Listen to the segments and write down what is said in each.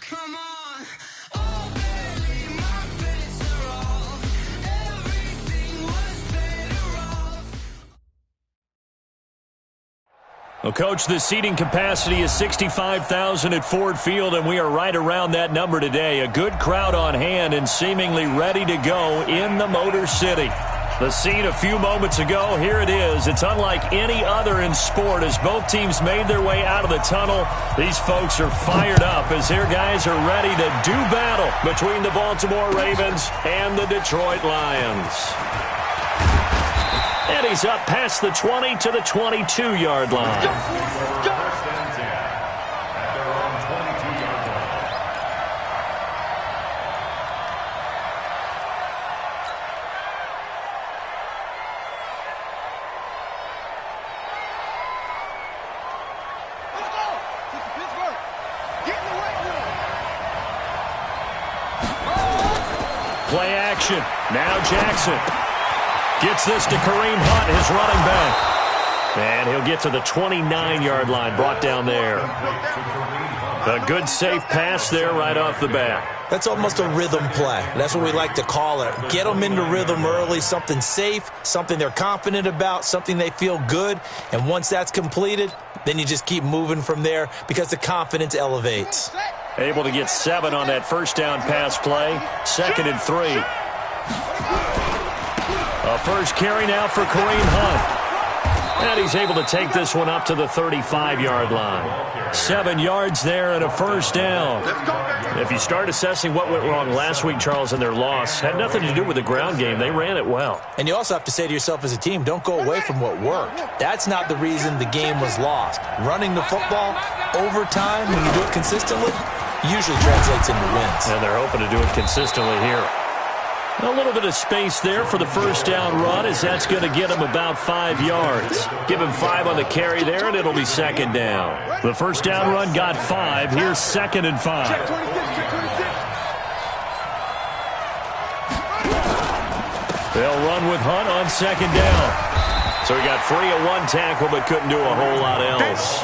Come on. Oh, baby, my bets are off. Everything was better off. Well, Coach, the seating capacity is 65,000 at Ford Field, and we are right around that number today. A good crowd on hand and seemingly ready to go in the Motor City. The scene a few moments ago, here it is. It's unlike any other in sport as both teams made their way out of the tunnel. These folks are fired up as their guys are ready to do battle between the Baltimore Ravens and the Detroit Lions. And he's up past the 20 to the 22-yard line. Play action. Now Jackson gets this to Kareem Hunt, his running back. And he'll get to the 29-yard line, brought down there. A good safe pass there right off the bat. That's almost a rhythm play. That's what we like to call it. Get them into rhythm early, something safe, something they're confident about, something they feel good. And once that's completed, then you just keep moving from there because the confidence elevates. Able to get 7 on that first down pass play. 2nd and 3. A first carry now for Kareem Hunt. And he's able to take this one up to the 35-yard line. 7 yards there and a first down. If you start assessing what went wrong last week, Charles, in their loss, had nothing to do with the ground game. They ran it well. And you also have to say to yourself as a team, don't go away from what worked. That's not the reason the game was lost. Running the football over time, when you do it consistently, usually translates into wins. And they're hoping to do it consistently here. A little bit of space there for the first down run as that's going to get him about 5 yards. Give him 5 on the carry there, and it'll be 2nd down. The first down run got 5. Here's 2nd and 5. They'll run with Hunt on 2nd down. So he got free of 1 tackle but couldn't do a whole lot else.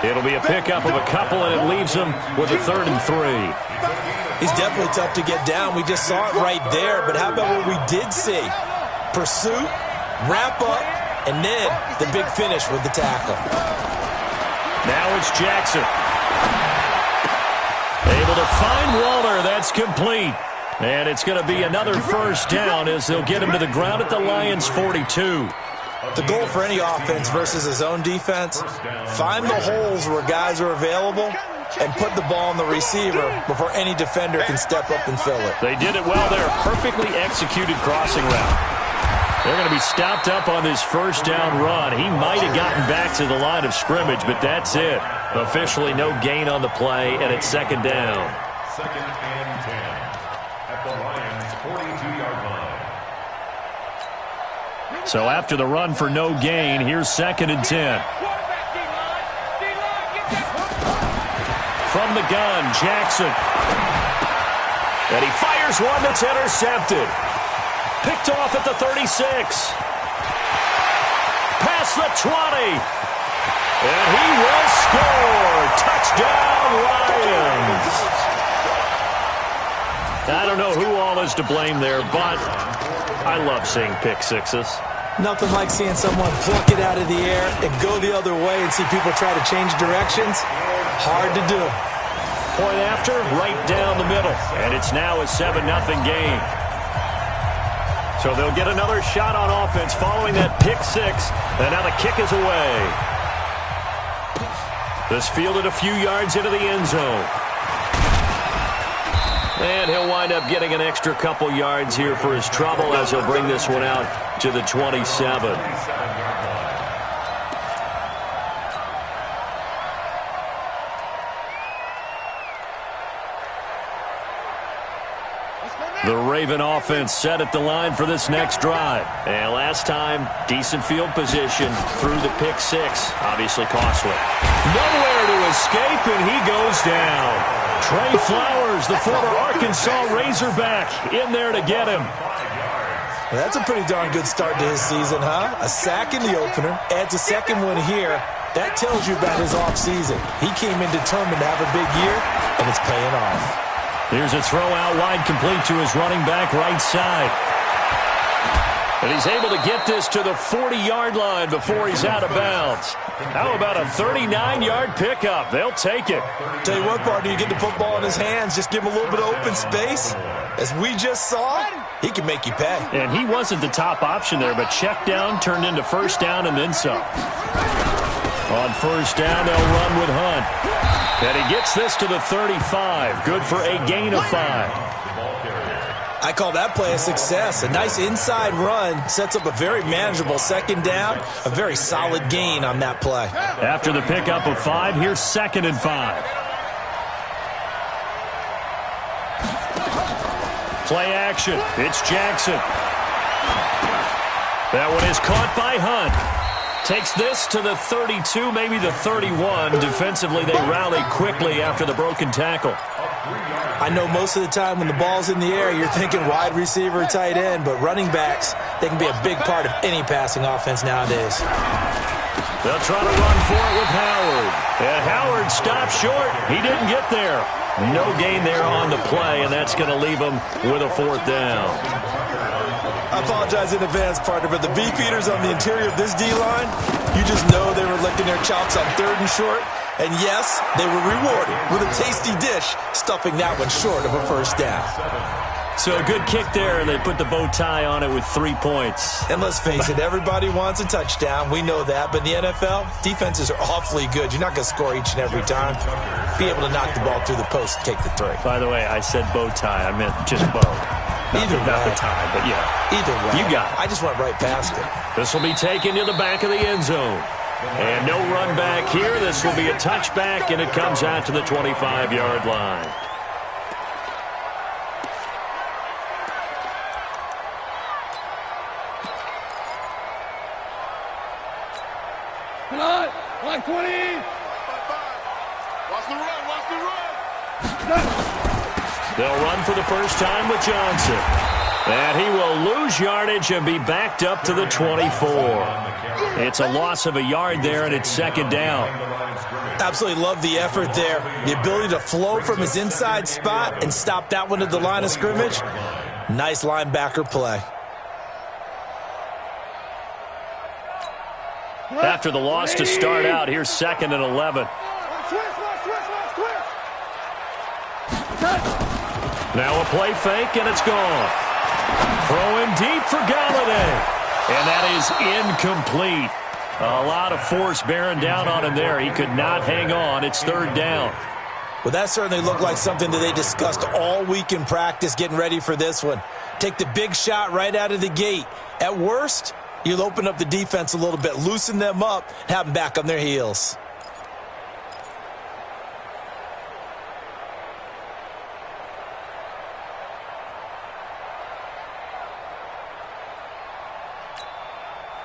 It'll be a pickup of a couple, and it leaves him with a 3rd and 3. He's definitely tough to get down. We just saw it right there. But how about what we did see? Pursuit, wrap up, and then the big finish with the tackle. Now it's Jackson. Able to find Waller. That's complete. And it's going to be another first down as they'll get him to the ground at the Lions' 42. The goal for any offense versus a zone defense, find the holes where guys are available and put the ball on the receiver before any defender can step up and fill it. They did it well there. Perfectly executed crossing route. They're going to be stopped up on this first down run. He might have gotten back to the line of scrimmage, but that's it. Officially no gain on the play, and it's 2nd down. 2nd and 10 at the Lions' 42-yard line. So after the run for no gain, here's 2nd and 10. From the gun, Jackson. And he fires one that's intercepted. Picked off at the 36. Past the 20. And he will score. Touchdown, Lions. I don't know who all is to blame there, but I love seeing pick sixes. Nothing like seeing someone pluck it out of the air and go the other way and see people try to change directions. Hard to do. Point after, right down the middle. And it's now a 7-0 game. So they'll get another shot on offense following that pick six. And now the kick is away. This fielded a few yards into the end zone. And he'll wind up getting an extra couple yards here for his trouble as he'll bring this one out to the 27. The Raven offense set at the line for this next drive. And last time, decent field position through the pick six. Obviously costly. Nowhere to escape, and he goes down. Trey Flowers, the former Arkansas Razorback, in there to get him. That's a pretty darn good start to his season, huh? A sack in the opener, adds a second one here. That tells you about his offseason. He came in determined to have a big year, and it's paying off. Here's a throw out wide, complete to his running back right side. And he's able to get this to the 40-yard line before he's out of bounds. How about a 39-yard pickup? They'll take it. Tell you what, partner, you get the football in his hands, just give him a little bit of open space. As we just saw, he can make you pay. And he wasn't the top option there, but check down turned into first down and then some. On first down, they'll run with Hunt. And he gets this to the 35. Good for a gain of 5. I call that play a success. A nice inside run sets up a very manageable second down. A very solid gain on that play. After the pickup of 5, here's 2nd and 5. Play action. It's Jackson. That one is caught by Hunt. Takes this to the 32, maybe the 31. Defensively, they rally quickly after the broken tackle. I know most of the time when the ball's in the air, you're thinking wide receiver, tight end, but running backs, they can be a big part of any passing offense nowadays. They'll try to run for it with Howard. And Howard stops short. He didn't get there. No gain there on the play, and that's going to leave him with a 4th down. I apologize in advance, partner, but the beefeaters on the interior of this D-line, you just know they were licking their chops on 3rd and short. And yes, they were rewarded with a tasty dish, stuffing that one short of a first down. So a good kick there, and they put the bow tie on it with 3 points. And let's face it, everybody wants a touchdown. We know that. But in the NFL, defenses are awfully good. You're not going to score each and every time. Be able to knock the ball through the post and take the 3. By the way, I said bow tie. I meant just bow. Not the tie, but yeah. Either way. You got it. I just went right past it. This will be taken to the back of the end zone. And no run back here. This will be a touchback, and it comes out to the 25-yard line. Come on, line 20. Watch the run, watch the run. They'll run for the first time with Johnson. And he will lose yardage and be backed up to the 24. It's a loss of a yard there, and it's 2nd down. Absolutely love the effort there. The ability to flow from his inside spot and stop that one at the line of scrimmage. Nice linebacker play. After the loss to start out, here's 2nd and 11. Now a play fake, and it's gone. Throwing deep for Galladay. And that is incomplete. A lot of force bearing down on him there. He could not hang on. It's 3rd down. Well, that certainly looked like something that they discussed all week in practice getting ready for this one. Take the big shot right out of the gate. At worst, you'll open up the defense a little bit, loosen them up, have them back on their heels.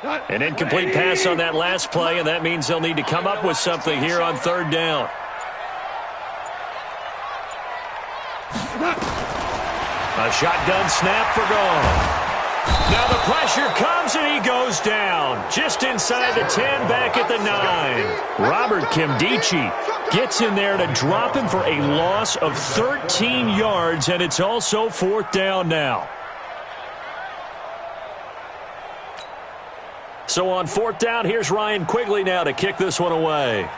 An incomplete pass on that last play, and that means they'll need to come up with something here on 3rd down. A shotgun snap for gone. Now the pressure comes, and he goes down. Just inside the 10, back at the 9. Robert Kimdichie gets in there to drop him for a loss of 13 yards, and it's also 4th down now. So on 4th down, here's Ryan Quigley now to kick this one away.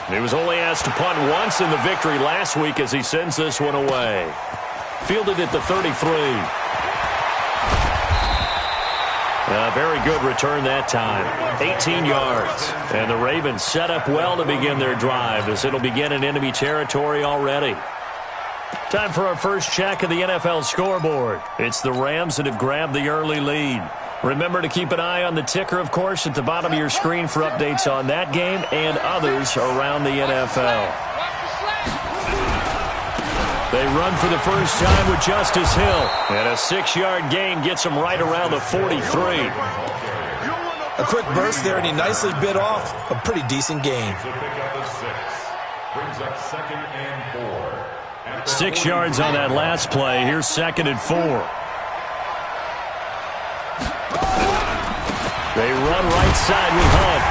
He was only asked to punt once in the victory last week as he sends this one away. Fielded at the 33. A very good return that time. 18 yards. And the Ravens set up well to begin their drive as it'll begin in enemy territory already. Time for our first check of the NFL scoreboard. It's the Rams that have grabbed the early lead. Remember to keep an eye on the ticker, of course, at the bottom of your screen for updates on that game and others around the NFL. They run for the first time with Justice Hill. And a 6-yard gain gets them right around the 43. A quick burst there, and he nicely bit off a pretty decent gain. It's a pickup of 6. Brings up 2nd and 4. 6 yards on that last play. Here's 2nd and 4. They run right side with Hunt.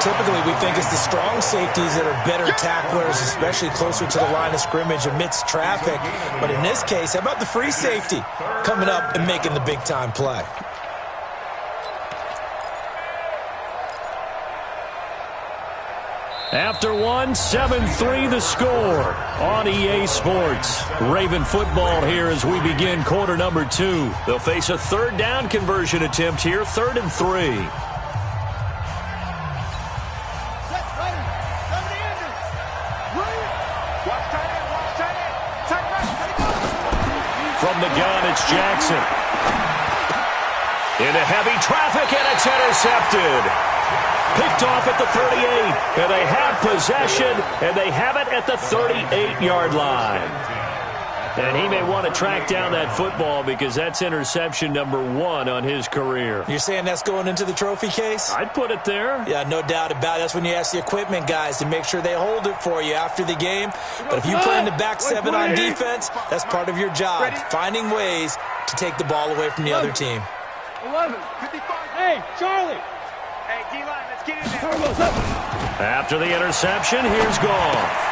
Typically, we think it's the strong safeties that are better tacklers, especially closer to the line of scrimmage amidst traffic. But in this case, how about the free safety coming up and making the big-time play? After one, 7-3 the score on EA Sports. Raven football here as we begin quarter number 2. They'll face a 3rd down conversion attempt here, 3rd and 3. From the gun, it's Jackson. Into heavy traffic, and it's intercepted. Picked off at the 38, and they have possession, and they have it at the 38-yard line. And he may want to track down that football because that's interception number 1 on his career. You're saying that's going into the trophy case? I'd put it there. Yeah, no doubt about it. That's when you ask the equipment guys to make sure they hold it for you after the game. But if you play in the back 7 on defense, that's part of your job, finding ways to take the ball away from the other team. 11, 55. Hey, Charlie. Hey, D-line, let's get in there. After the interception, here's Goff.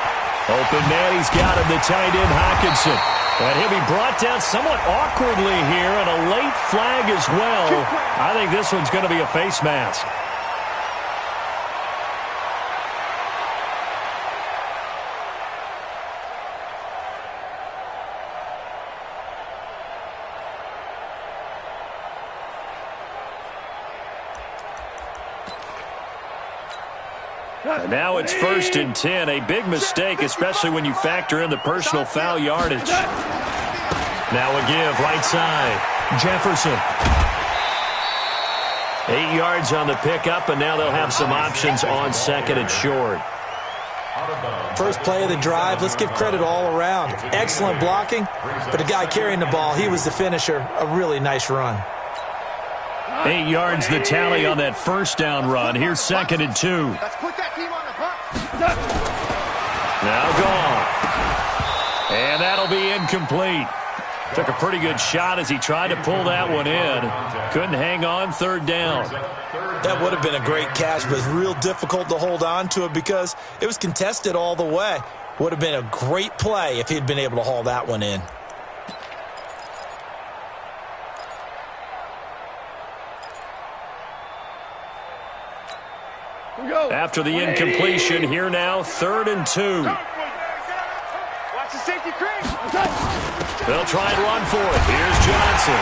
Open man, he's got him, the tight end Hockenson. And he'll be brought down somewhat awkwardly here, and a late flag as well. I think this one's going to be a face mask. And now it's 1st and 10. A big mistake, especially when you factor in the personal foul yardage. Now a give, right side. Jefferson. 8 yards on the pickup, and now they'll have some options on 2nd and short. First play of the drive, let's give credit all around. Excellent blocking, but the guy carrying the ball, he was the finisher. A really nice run. 8 yards the tally on that 1st down run. Here's 2nd and 2. Let's put that team on the hunt. Now Goff. And that'll be incomplete. Took a pretty good shot as he tried to pull that one in. Couldn't hang on, 3rd down. That would have been a great catch, but it's real difficult to hold on to it because it was contested all the way. Would have been a great play if he'd been able to haul that one in. After the incompletion, here now, 3rd and 2. Watch the safety crease. They'll try and run for it. Here's Johnson.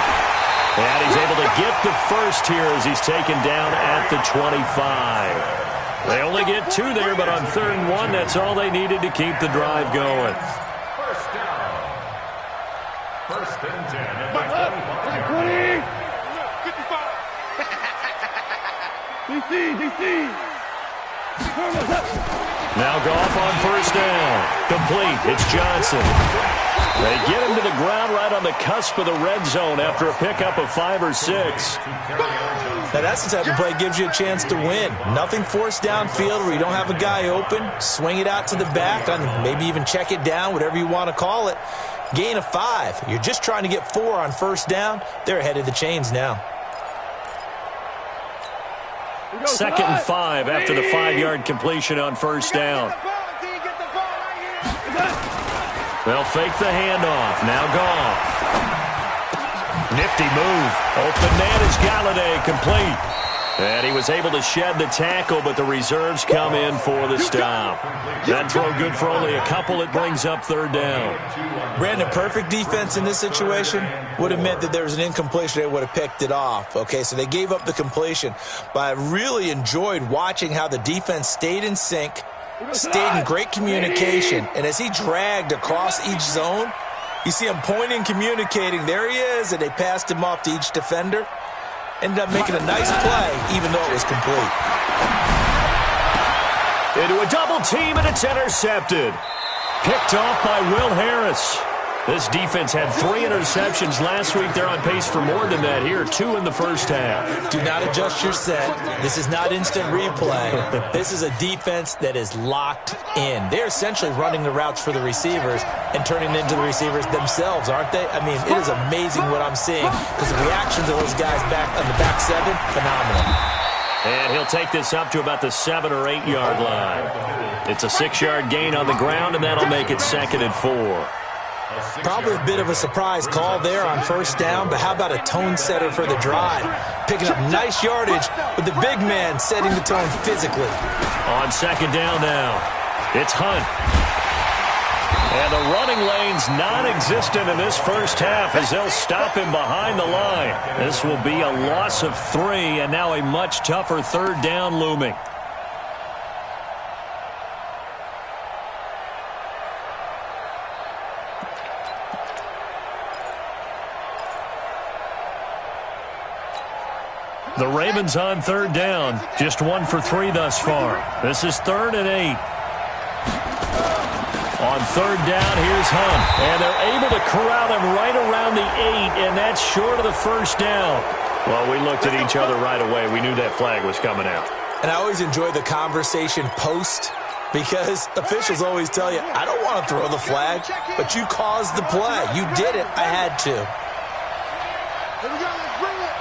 And he's able to get the first here as he's taken down at the 25. They only get 2 there, but on 3rd and 1, that's all they needed to keep the drive going. 1st down. 1st and 10 at the 25-yard line. 55. DC. Now Goff on 1st down. Complete. It's Johnson. They get him to the ground right on the cusp of the red zone after a pickup of 5 or 6. Now that's the type of play that gives you a chance to win. Nothing forced downfield where you don't have a guy open. Swing it out to the back, and maybe even check it down, whatever you want to call it. Gain of 5. You're just trying to get 4 on 1st down. They're ahead of the chains now. 2nd and 5 after the 5-yard completion on 1st down. They'll fake the handoff. Now Goff. Nifty move. Open man is Galladay, complete. And he was able to shed the tackle, but the reserves come in for the stop. That throw good for only a couple. It brings up 3rd down. Brandon, perfect defense in this situation would have meant that there was an incompletion. They would have picked it off. Okay, so they gave up the completion. But I really enjoyed watching how the defense stayed in sync, stayed in great communication. And as he dragged across each zone, you see him pointing, communicating. There he is, and they passed him off to each defender. Ended up making a nice play, even though it was complete. Into a double team, and it's intercepted. Picked off by Will Harris. This defense had 3 interceptions last week. They're on pace for more than that here, 2 in the first half. Do not adjust your set. This is not instant replay. This is a defense that is locked in. They're essentially running the routes for the receivers and turning into the receivers themselves, aren't they? I mean, it is amazing what I'm seeing because the reactions of those guys back on the back 7, phenomenal. And he'll take this up to about the 7 or 8 yard line. It's a 6-yard gain on the ground, and that'll make it 2nd and 4. Probably a bit of a surprise call there on first down, but how about a tone setter for the drive? Picking up nice yardage with the big man setting the tone physically. On 2nd down now, it's Hunt. And the running lane's non-existent in this first half as they'll stop him behind the line. This will be a loss of 3, and now a much tougher 3rd down looming. The Ravens on 3rd down, just 1 for 3 thus far. This is 3rd and 8. On 3rd down, here's Hunt. And they're able to corral him right around the 8, and that's short of the first down. Well, we looked at each other right away. We knew that flag was coming out. And I always enjoy the conversation post because officials always tell you, I don't want to throw the flag, but you caused the play. You did it. I had to. Here we go. Let's bring it.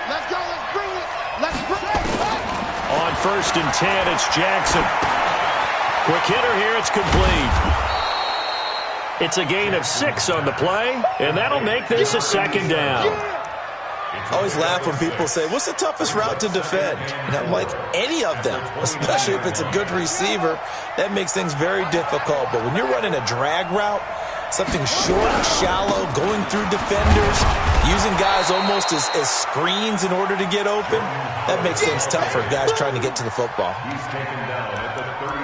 Let's go. Let's bring it. Let's bring it. On 1st and 10, it's Jackson. Quick hitter here. It's complete. It's a gain of 6 on the play, and that'll make this a 2nd down. I always laugh when people say, what's the toughest route to defend? And I'm like, any of them, especially if it's a good receiver. That makes things very difficult. But when you're running a drag route, something short, shallow, going through defenders, using guys almost as screens in order to get open, that makes things tough for guys trying to get to the football.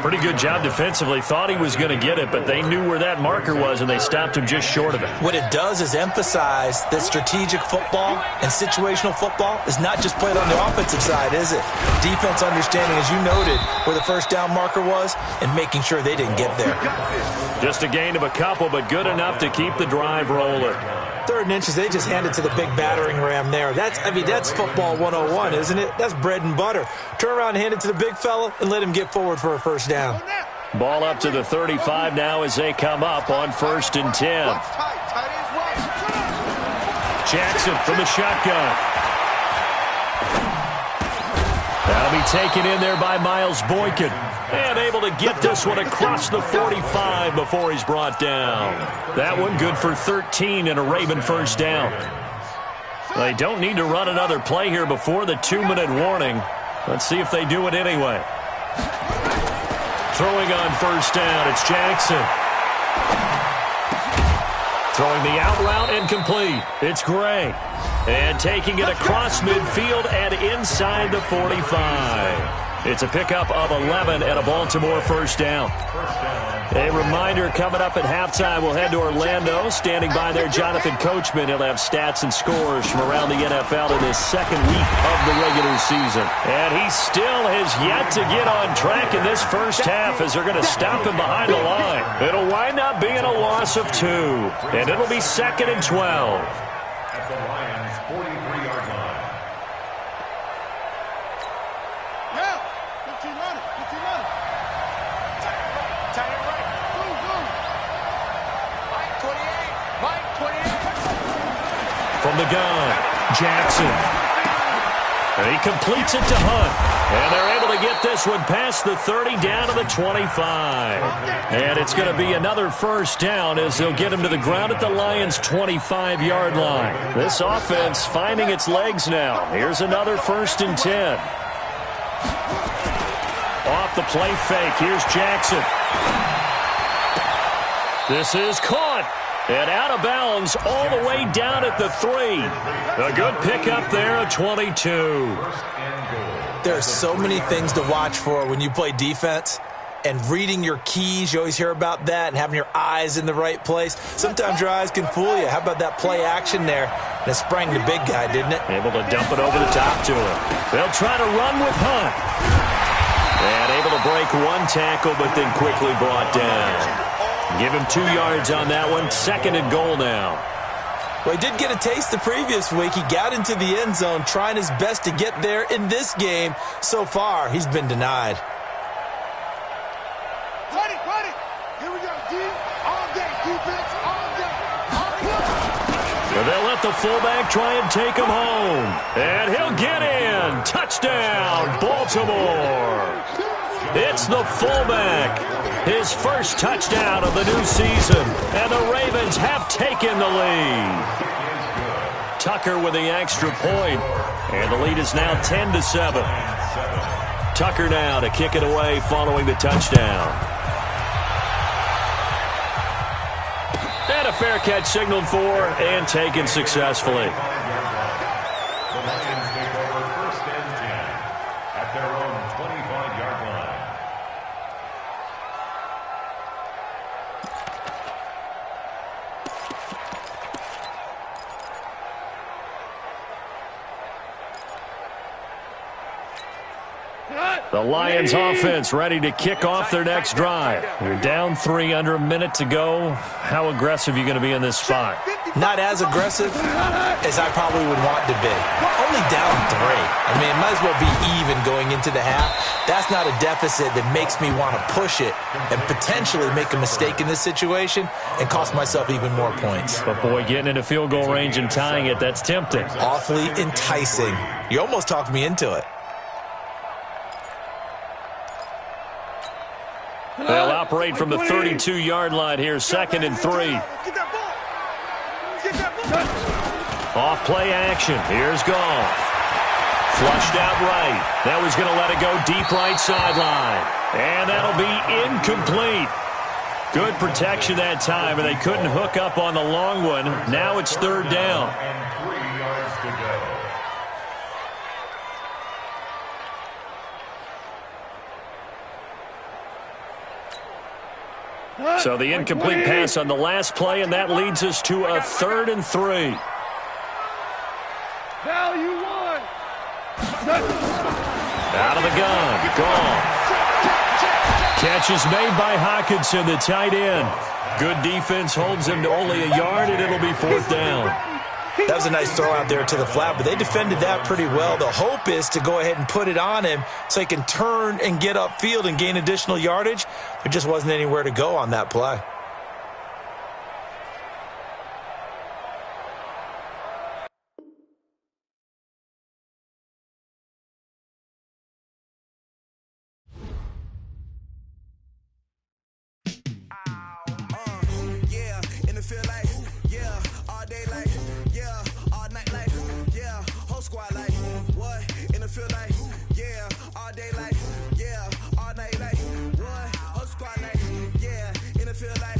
Pretty good job defensively. Thought he was going to get it, but they knew where that marker was, and they stopped him just short of it. What it does is emphasize that strategic football and situational football is not just played on the offensive side, is it? Defense understanding, as you noted, where the first down marker was and making sure they didn't get there. Just a gain of a couple, but good enough to keep the drive rolling. 3rd and inches, they just handed to the big battering ram there. That's football 101, isn't it? That's bread and butter. Turn around and hand it to the big fella and let him get forward for a first down. Ball up to the 35 now as they come up on 1st and 10. Jackson from the shotgun. That'll be taken in there by Miles Boykin. And able to get this one across the 45 before he's brought down. That one good for 13 and a Raven first down. They don't need to run another play here before the 2-minute warning. Let's see if they do it anyway. Throwing on first down, it's Jackson. Throwing the out route incomplete. It's Gray. And taking it across midfield and inside the 45. It's a pickup of 11 and a Baltimore first down. A reminder coming up at halftime, we'll head to Orlando. Standing by there, Jonathan Coachman. He'll have stats and scores from around the NFL in his 2nd week of the regular season. And he still has yet to get on track in this first half as they're going to stop him behind the line. It'll wind up being a loss of 2, and it'll be 2nd and 12. At the Lions' 43-yard line. From the gun, Jackson. And he completes it to Hunt. And they're able to get this one past the 30 down to the 25. And it's going to be another first down as they'll get him to the ground at the Lions' 25-yard line. This offense finding its legs now. Here's another 1st and 10. Off the play fake, here's Jackson. This is caught. And out of bounds all the way down at the 3. A good pickup there at 22. There are so many things to watch for when you play defense. And reading your keys, you always hear about that, and having your eyes in the right place. Sometimes your eyes can fool you. How about that play action there? And it sprang the big guy, didn't it? Able to dump it over the top to him. They'll try to run with Hunt. And able to break one tackle, but then quickly brought down. Give him 2 yards on that one. 2nd and goal now. Well, he did get a taste the previous week. He got into the end zone trying his best to get there in this game. So far, he's been denied. Ready. Here we go. Deep. All day. Defense. All day. So they'll let the fullback try and take him home. And he'll get in. Touchdown, Baltimore. It's the fullback. His first touchdown of the new season. And the Ravens have taken the lead. Tucker with the extra point. And the lead is now 10-7. Tucker now to kick it away following the touchdown. And a fair catch signaled for and taken successfully. The Lions take over 1st and 10 at their own 25-yard line. The Lions offense ready to kick off their next drive. They're down 3 under a minute to go. How aggressive are you going to be in this spot? Not as aggressive as I probably would want to be. Only down 3. I mean, it might as well be even going into the half. That's not a deficit that makes me want to push it and potentially make a mistake in this situation and cost myself even more points. But, boy, getting into field goal range and tying it, that's tempting. Awfully enticing. You almost talked me into it. They'll operate from the 32-yard line here, 2nd and 3. Off play action. Here's Goff. Flushed out right. Now he's going to let it go deep right sideline. And that'll be incomplete. Good protection that time, and they couldn't hook up on the long one. Now it's 3rd down. And 3 yards to go. So the incomplete pass on the last play, and that leads us to a 3rd and 3. Out of the gun. Goff. Catch is made by Hockenson, the tight end. Good defense holds him to only a yard, and it'll be 4th down. That was a nice throw out there to the flat, but they defended that pretty well. The hope is to go ahead and put it on him so he can turn and get upfield and gain additional yardage. There just wasn't anywhere to go on that play. Squad like, what? In the field like, yeah, all day like, yeah, all night like, what? Whole squad like, yeah, in the field like,